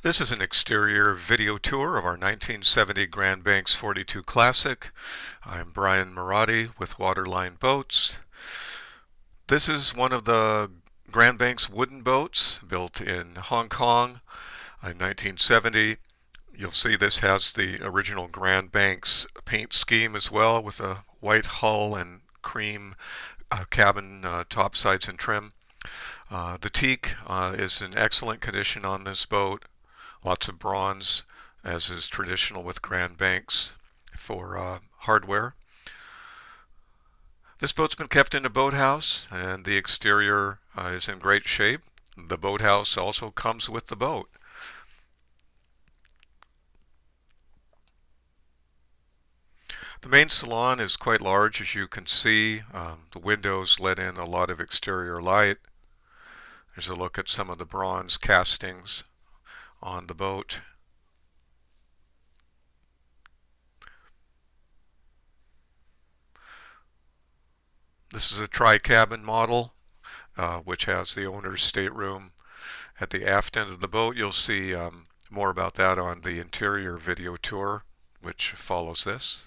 This is an exterior video tour of our 1970 Grand Banks 42 Classic. I'm Brian Marotti with Waterline Boats. This is one of the Grand Banks wooden boats built in Hong Kong in 1970. You'll see this has the original Grand Banks paint scheme as well, with a white hull and cream cabin topsides and trim. The teak is in excellent condition on this boat. Lots of bronze, as is traditional with Grand Banks for hardware. This boat's been kept in a boathouse, and the exterior is in great shape. The boathouse also comes with the boat. The main salon is quite large, as you can see. The windows let in a lot of exterior light. There's a look at some of the bronze castings on the boat. This is a tri-cabin model, which has the owner's stateroom at the aft end of the boat. You'll see more about that on the interior video tour, which follows this.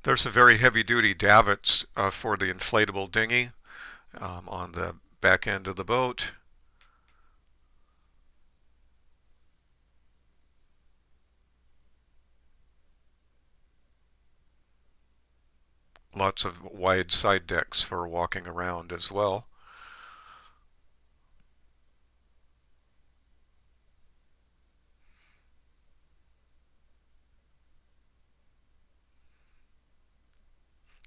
There's a very heavy-duty davits for the inflatable dinghy on the back end of the boat. Lots of wide side decks for walking around as well.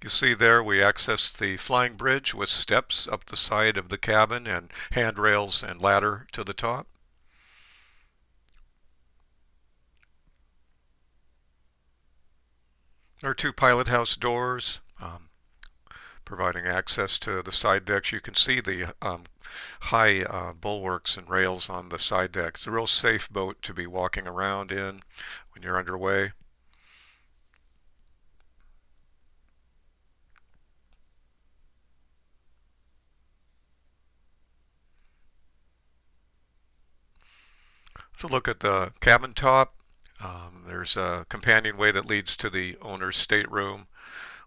You see there we access the flying bridge with steps up the side of the cabin and handrails and ladder to the top. There are two pilot house doors providing access to the side decks. You can see the high bulwarks and rails on the side deck. It's a real safe boat to be walking around in when you're underway. So look at the cabin top. There's a companionway that leads to the owner's stateroom.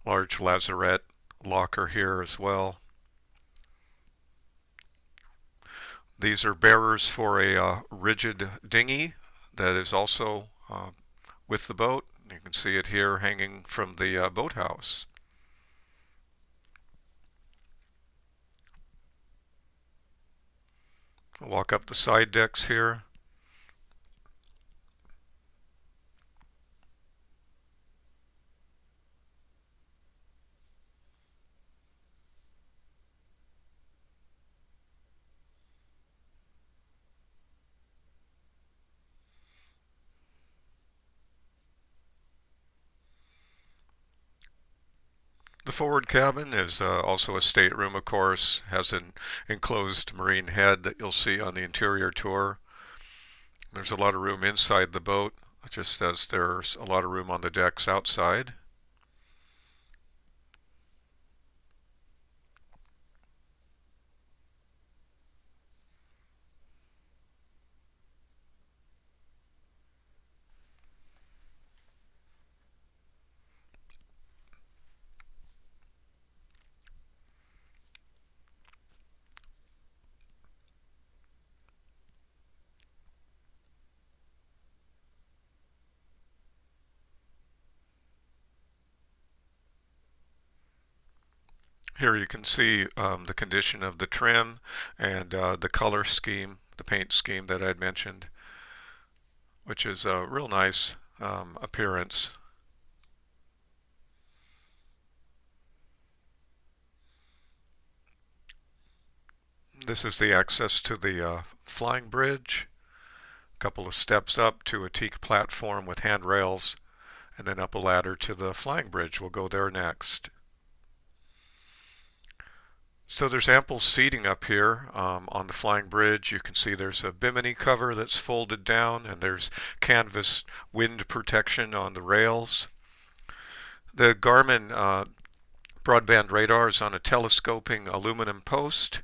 Large lazarette locker here as well. These are bearers for a rigid dinghy that is also with the boat. You can see it here hanging from the boathouse. Walk up the side decks here. The forward cabin is also a stateroom, of course, has an enclosed marine head that you'll see on the interior tour. There's a lot of room inside the boat, just as there's a lot of room on the decks outside. Here you can see the condition of the trim and the color scheme, the paint scheme that I'd mentioned, which is a real nice appearance. This is the access to the flying bridge. A couple of steps up to a teak platform with handrails, and then up a ladder to the flying bridge. We'll go there next. So there's ample seating up here on the flying bridge. You can see there's a bimini cover that's folded down, and there's canvas wind protection on the rails. The Garmin Broadband radar is on a telescoping aluminum post.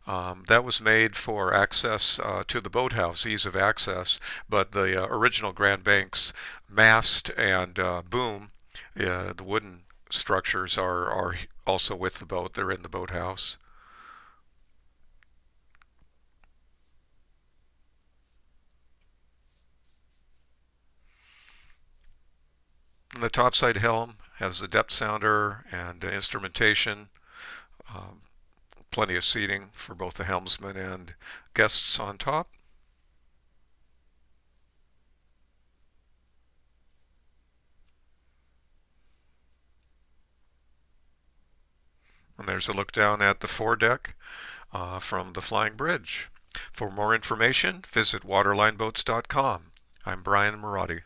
That was made for access to the boathouse, ease of access, but the original Grand Banks mast and boom, the wooden structures are also with the boat. They're in the boathouse. And the topside helm has a depth sounder and instrumentation, um, plenty of seating for both the helmsman and guests on top. And there's a look down at the foredeck from the flying bridge. For more information, visit waterlineboats.com. I'm Brian Marotti.